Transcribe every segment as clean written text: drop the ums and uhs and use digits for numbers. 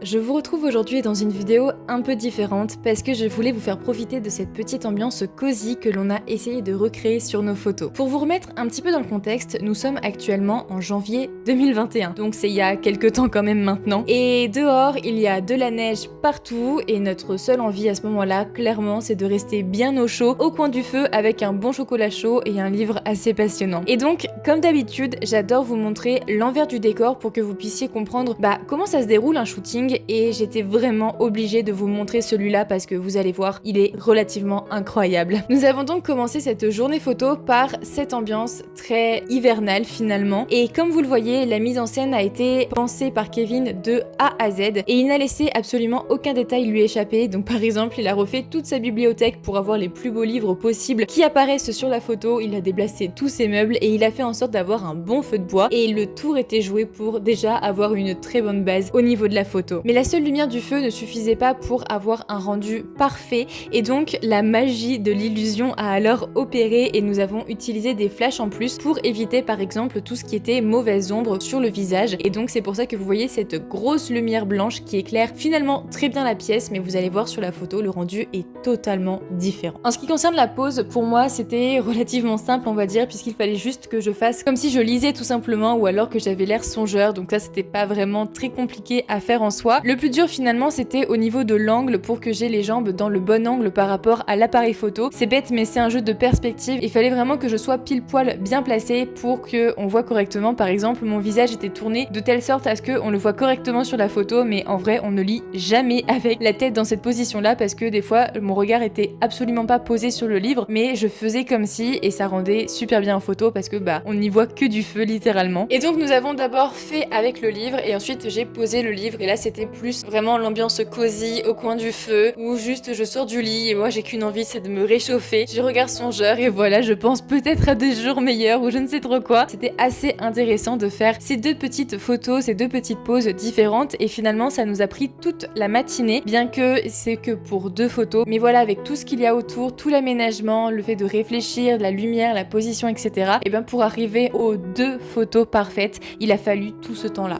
je vous retrouve aujourd'hui dans une vidéo un peu différente parce que je voulais vous faire profiter de cette petite ambiance cosy que l'on a essayé de recréer sur nos photos. Pour vous remettre un petit peu dans le contexte, nous sommes actuellement en janvier 2021, donc c'est il y a quelques temps quand même maintenant. Et dehors, il y a de la neige partout et notre seule envie à ce moment-là, clairement, c'est de rester bien au chaud, au coin du feu avec un bon chocolat chaud et un livre assez passionnant. Et donc, comme d'habitude, j'adore vous montrer l'envers du décor pour que vous puissiez comprendre comment ça se déroule un shooting, et j'étais vraiment obligée de vous montrer celui-là parce que vous allez voir, il est relativement incroyable. Nous avons donc commencé cette journée photo par cette ambiance très hivernale finalement, et comme vous le voyez, la mise en scène a été pensée par Kevin de A à Z et il n'a laissé absolument aucun détail lui échapper. Donc par exemple, il a refait toute sa bibliothèque pour avoir les plus beaux livres possibles qui apparaissent sur la photo, il a déplacé tous ses meubles et il a fait en sorte d'avoir un bon feu de bois, et le tour était joué pour déjà avoir une très bonne base au niveau de la photo. Mais la seule lumière du feu ne suffisait pas pour avoir un rendu parfait, et donc la magie de l'illusion a alors opéré et nous avons utilisé des flashs en plus pour éviter par exemple tout ce qui était mauvaise ombre sur le visage, et donc c'est pour ça que vous voyez cette grosse lumière blanche qui éclaire finalement très bien la pièce, mais vous allez voir sur la photo, le rendu est totalement différent. En ce qui concerne la pose, pour moi c'était relativement simple on va dire, puisqu'il fallait juste que je fasse comme si je lisais tout simplement, ou alors que j'avais l'air songeur, donc ça c'était pas vraiment très compliqué à faire en soi. Le plus dur finalement c'était au niveau de l'angle, pour que j'ai les jambes dans le bon angle par rapport à l'appareil photo. C'est bête mais c'est un jeu de perspective, il fallait vraiment que je sois pile poil bien placée pour que on voit correctement. Par exemple, mon visage était tourné de telle sorte à ce que on le voit correctement sur la photo, mais en vrai on ne lit jamais avec la tête dans cette position là, parce que des fois mon regard était absolument pas posé sur le livre, mais je faisais comme si, et ça rendait super bien en photo parce que on n'y voit que du feu littéralement. Et donc nous avons d'abord fait avec le livre et ensuite j'ai posé le livre, et là c'était plus vraiment l'ambiance cosy au coin du feu où juste je sors du lit et moi j'ai qu'une envie, c'est de me réchauffer. Je regarde songeur et voilà, je pense peut-être à des jours meilleurs ou je ne sais trop quoi. C'était assez intéressant de faire ces deux petites photos, ces deux petites poses différentes, et finalement ça nous a pris toute la matinée, bien que c'est que pour deux photos. Mais voilà, avec tout ce qu'il y a autour, tout l'aménagement, le fait de réfléchir, la lumière, la position, etc. Et bien pour arriver aux deux photos parfaites, il a fallu tout ce temps-là.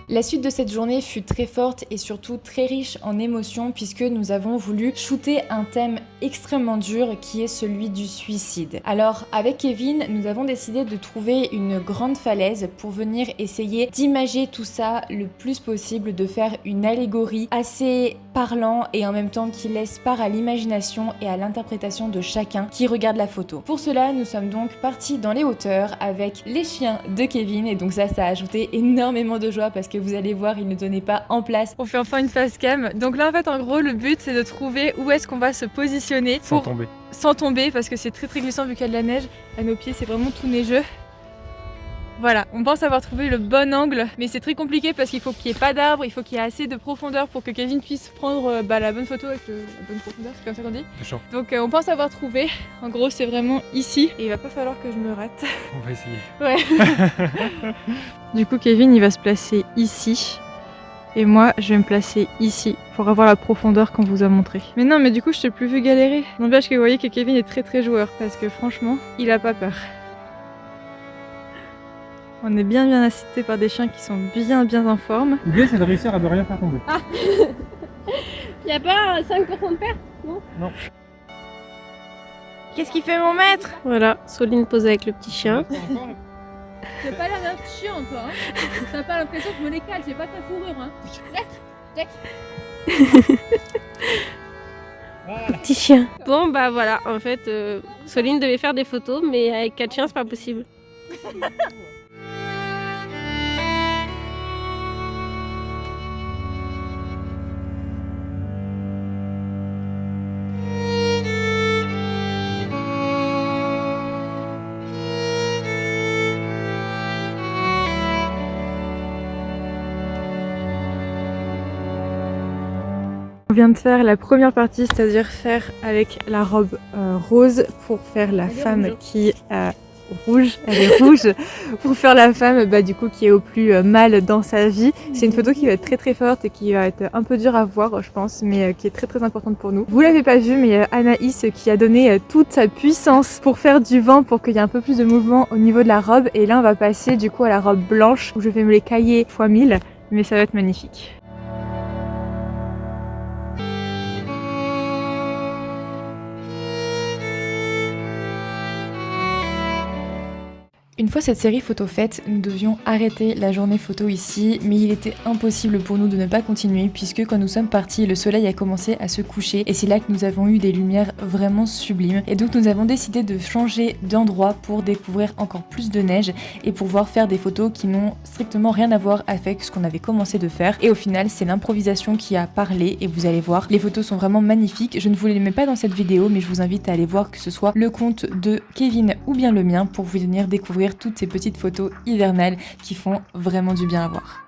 La suite de cette journée fut très forte et surtout très riche en émotions, puisque nous avons voulu shooter un thème extrêmement dur qui est celui du suicide. Alors avec Kevin, nous avons décidé de trouver une grande falaise pour venir essayer d'imager tout ça le plus possible, de faire une allégorie assez parlant et en même temps qui laisse part à l'imagination et à l'interprétation de chacun qui regarde la photo. Pour cela, nous sommes donc partis dans les hauteurs avec les chiens de Kevin, et donc ça a ajouté énormément de joie parce que vous allez voir, il ne tenait pas en place. On fait enfin une face cam. Donc là en fait en gros le but c'est de trouver où est-ce qu'on va se positionner sans tomber parce que c'est très très glissant vu qu'il y a de la neige. À nos pieds c'est vraiment tout neigeux. Voilà, on pense avoir trouvé le bon angle, mais c'est très compliqué parce qu'il faut qu'il n'y ait pas d'arbres, il faut qu'il y ait assez de profondeur pour que Kevin puisse prendre la bonne photo avec la bonne profondeur, c'est comme ça qu'on dit. Donc on pense avoir trouvé, en gros c'est vraiment ici, et il va pas falloir que je me rate. On va essayer. Ouais. Du coup Kevin il va se placer ici, et moi je vais me placer ici pour avoir la profondeur qu'on vous a montré. Mais non, mais du coup je t'ai plus vu galérer. N'empêche que vous voyez que Kevin est très très joueur parce que franchement il a pas peur. On est bien assisté par des chiens qui sont bien en forme. L'idée c'est de réussir à ne rien faire tomber. Ah. Y a pas 5% de perte, non? Non. Qu'est-ce qu'il fait mon maître? Voilà, Soline pose avec le petit chien. T'as pas l'air d'être chiant toi, hein. T'as pas l'impression que je me les cale, j'ai pas ta fourrure, hein. Jack. Voilà. Petit chien. Bon bah voilà, en fait, Soline devait faire des photos, mais avec 4 chiens c'est pas possible. On vient de faire la première partie, c'est-à-dire faire avec la robe rose pour faire la femme qui a rouge, elle est rouge, pour faire la femme du coup qui est au plus mal dans sa vie. C'est une photo qui va être très très forte et qui va être un peu dure à voir je pense, mais qui est très très importante pour nous. Vous l'avez pas vu, mais Anaïs qui a donné toute sa puissance pour faire du vent, pour qu'il y ait un peu plus de mouvement au niveau de la robe. Et là on va passer du coup à la robe blanche où je vais me les cailler x 1000, mais ça va être magnifique. Une fois cette série photo faite, nous devions arrêter la journée photo ici, mais il était impossible pour nous de ne pas continuer puisque quand nous sommes partis, le soleil a commencé à se coucher et c'est là que nous avons eu des lumières vraiment sublimes. Et donc nous avons décidé de changer d'endroit pour découvrir encore plus de neige et pouvoir faire des photos qui n'ont strictement rien à voir avec ce qu'on avait commencé de faire. Et au final, c'est l'improvisation qui a parlé et vous allez voir, les photos sont vraiment magnifiques. Je ne vous les mets pas dans cette vidéo, mais je vous invite à aller voir que ce soit le compte de Kevin ou bien le mien pour vous venir découvrir toutes ces petites photos hivernales qui font vraiment du bien à voir.